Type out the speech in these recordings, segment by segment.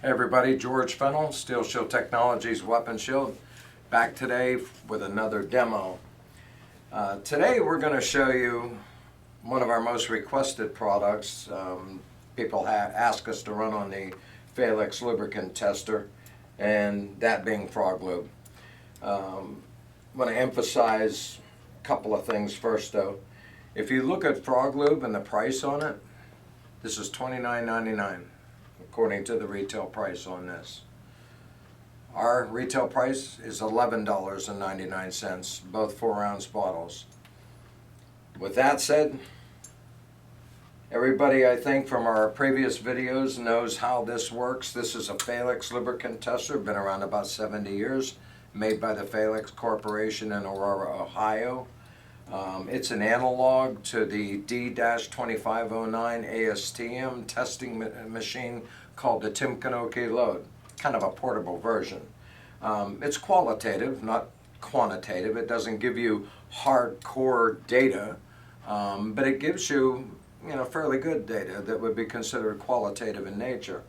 Hey everybody, George Fennell, Steel Shield Technologies Weapon Shield, back today with another demo. Today we're going to show you one of our most requested products. People ask us to run on the Felix lubricant tester, and that being Frog Lube. I want to emphasize a couple of things first though. If you look at Frog Lube and the price on it, this is $29.99. according to the retail price on this. Our retail price is $11.99, both 4-ounce bottles. With that said, everybody I think from our previous videos knows how this works. This is a Felix lubricant tester, been around about 70 years, made by the Felix Corporation in Aurora, Ohio. It's an analog to the D-2509 ASTM testing machine called the Timkenok Load, kind of a portable version. It's qualitative, not quantitative. It doesn't give you hardcore data, but it gives you, fairly good data that would be considered qualitative in nature.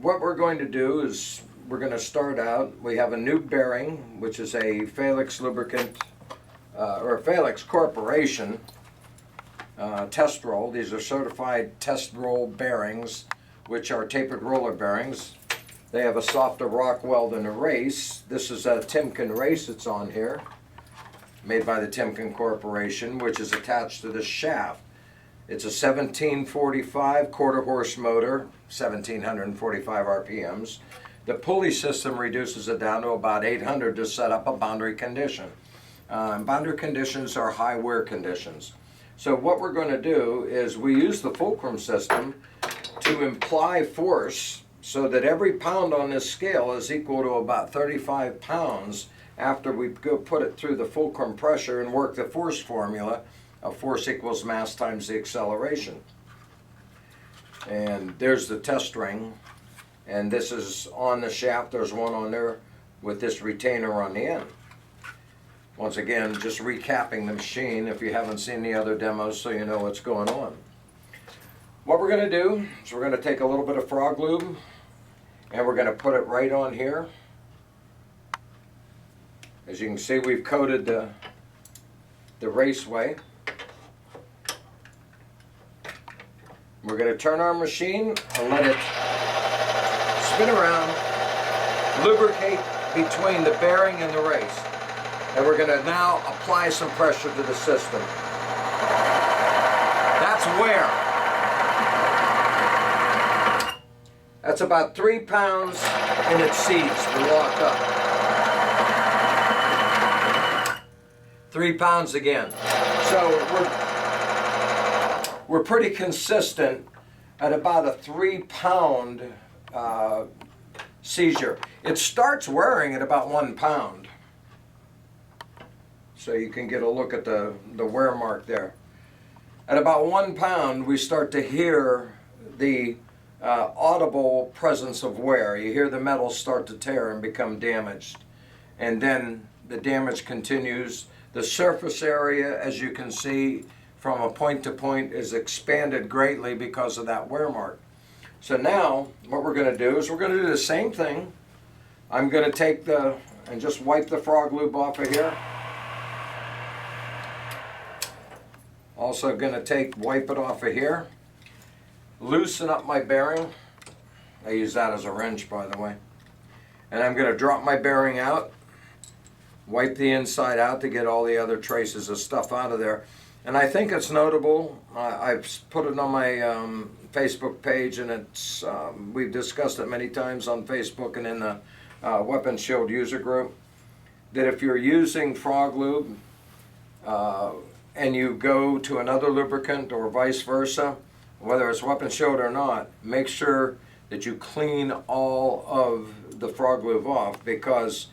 What we're going to do is we're going to start out. We have a new bearing, which is a Felix lubricant or Felix Corporation test roll. These are certified test roll bearings, which are tapered roller bearings. They have a softer rock weld than a race. This is a Timken race that's on here, made by the Timken Corporation, which is attached to the shaft. It's a 1745 quarter horse motor, 1745 RPMs. The pulley system reduces it down to about 800 to set up a boundary condition. Boundary conditions are high wear conditions. So what we're going to do is we use the fulcrum system to imply force so that every pound on this scale is equal to about 35 pounds after we go put it through the fulcrum pressure and work the force formula of force equals mass times the acceleration. And there's the test ring, and this is on the shaft. There's one on there with this retainer on the end. Once again, just recapping the machine if you haven't seen the other demos so you know what's going on. What we're going to do is we're going to take a little bit of Frog Lube and we're going to put it right on here. As you can see, we've coated the raceway. We're going to turn our machine and let it spin around, lubricate between the bearing and the race. And we're going to now apply some pressure to the system. That's wear. That's about 3 pounds and it seized. We're locked up. 3 pounds again. So we're pretty consistent at about a 3-pound seizure. It starts wearing at about 1 pound. So you can get a look at the wear mark there. At about 1 pound, we start to hear the audible presence of wear. You hear the metal start to tear and become damaged. And then the damage continues. The surface area, as you can see, from a point to point is expanded greatly because of that wear mark. So now, what we're going to do is we're going to do the same thing. I'm going to take and just wipe the Frog Lube off of here. Also going to wipe it off of here, loosen up my bearing. I use that as a wrench, by the way. And I'm going to drop my bearing out, wipe the inside out to get all the other traces of stuff out of there. And I think it's notable, I've put it on my Facebook page, and it's we've discussed it many times on Facebook and in the Weapon Shield user group, that if you're using Frog Lube, and you go to another lubricant or vice versa, whether it's Weapon Shield or not, make sure that you clean all of the Frog Lube off, because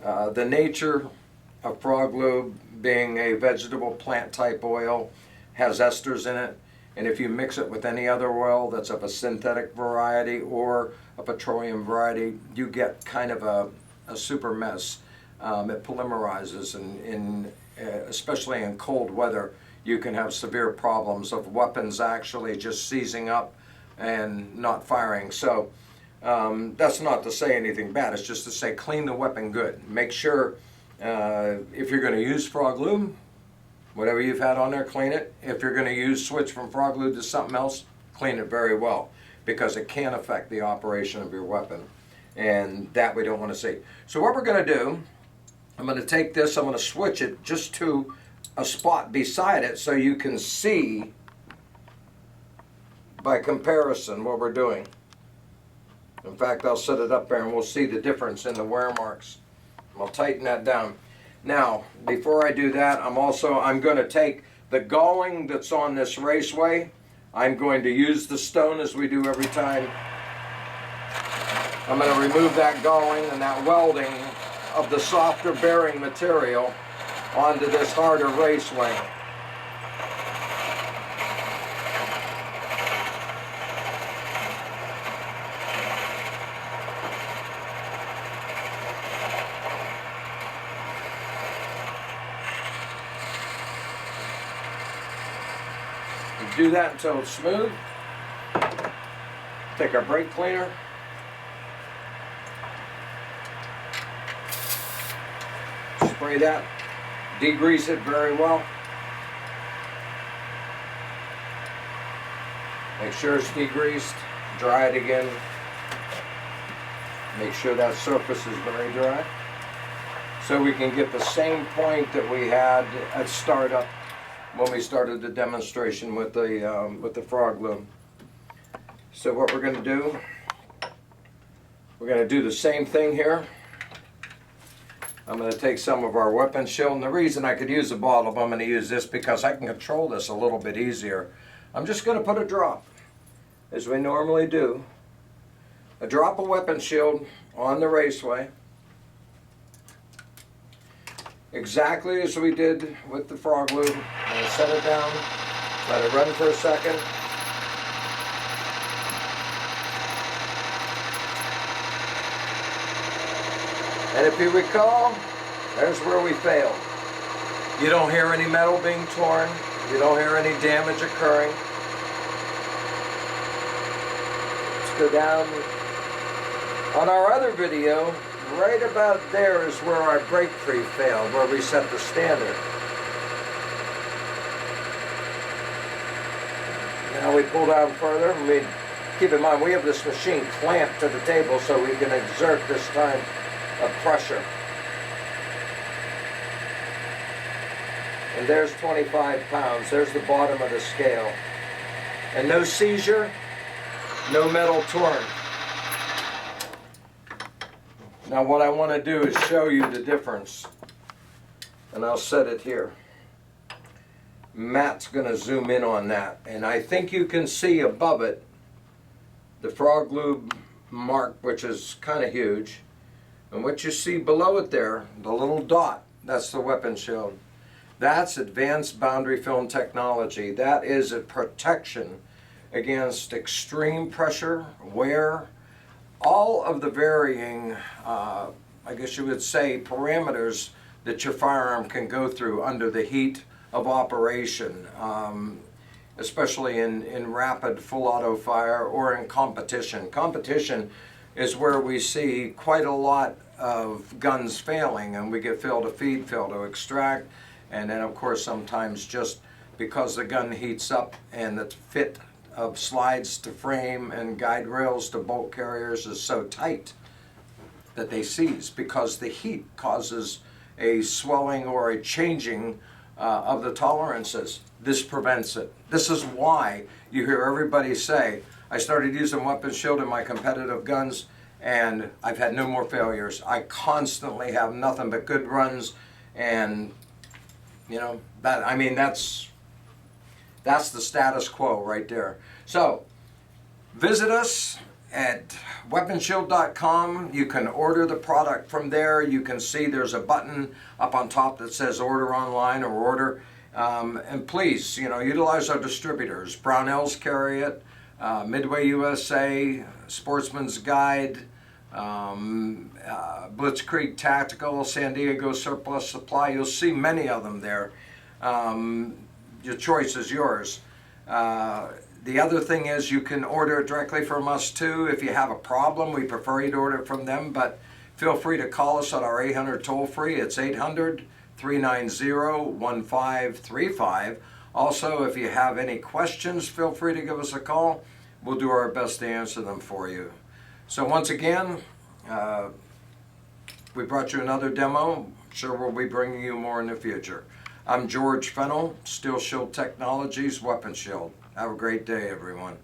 the nature of Frog Lube, being a vegetable plant type oil, has esters in it, and if you mix it with any other oil that's of a synthetic variety or a petroleum variety, you get kind of a super mess. It polymerizes, and especially in cold weather, you can have severe problems of weapons actually just seizing up and not firing. So that's not to say anything bad. It's just to say clean the weapon good. Make sure if you're going to use frog lube, whatever you've had on there, clean it. If you're going to switch from frog lube to something else, clean it very well, because it can affect the operation of your weapon, and that we don't want to see. So what we're going to do, I'm going to take this, I'm going to switch it just to a spot beside it so you can see by comparison what we're doing. In fact, I'll set it up there and we'll see the difference in the wear marks. I'll tighten that down. Now, before I do that, I'm going to take the galling that's on this raceway. I'm going to use the stone as we do every time. I'm going to remove that galling and that welding of the softer bearing material onto this harder raceway. Do that until it's smooth. Take our brake cleaner. Spray that. Degrease it very well. Make sure it's degreased. Dry it again. Make sure that surface is very dry, so we can get the same point that we had at startup when we started the demonstration with the frog lube. So what we're going to do, we're going to do the same thing here. I'm going to take some of our weapon shield, and the reason I could use a bottle, but I'm going to use this because I can control this a little bit easier. I'm just going to put a drop, as we normally do, a drop of weapon shield on the raceway, exactly as we did with the frog lube. I'm going to set it down, let it run for a second. And if you recall, there's where we failed. You don't hear any metal being torn. You don't hear any damage occurring. Let's go down. On our other video, right about there is where our brake free failed, where we set the standard. Now we pull down further. Keep in mind, we have this machine clamped to the table so we can exert this time of pressure. And there's 25 pounds. There's the bottom of the scale. And no seizure, no metal torn. Now what I want to do is show you the difference. And I'll set it here. Matt's going to zoom in on that. And I think you can see above it the frog lube mark, which is kind of huge. And what you see below it there, the little dot, that's the weapon shield. That's advanced boundary film technology. That is a protection against extreme pressure, wear, all of the varying, I guess you would say, parameters that your firearm can go through under the heat of operation, especially in rapid full auto fire or in competition. Competition is where we see quite a lot of guns failing, and we get fail to feed, fail to extract, and then of course sometimes just because the gun heats up and the fit of slides to frame and guide rails to bolt carriers is so tight that they seize, because the heat causes a swelling or a changing of the tolerances. This prevents it. This is why you hear everybody say, I started using weapon shield in my competitive guns and I've had no more failures. I constantly have nothing but good runs, and you know, that, I mean, that's the status quo right there. So visit us at weaponshield.com. You can order the product from there. You can see there's a button up on top that says order online or order. And please, you know, utilize our distributors. Brownells carry it, Midway USA, Sportsman's Guide, Blitzkrieg Tactical, San Diego Surplus Supply. You'll see many of them there. Your choice is yours. The The other thing is you can order it directly from us too. If you have a problem, we prefer you to order it from them, but feel free to call us at our 800 toll free. It's 800-390-1535. Also, if you have any questions, feel free to give us a call. We'll do our best to answer them for you. So once again, we brought you another demo. Sure, we'll be bringing you more in the future. I'm George Fennell, Steel Shield Technologies, Weapon Shield. Have a great day, everyone.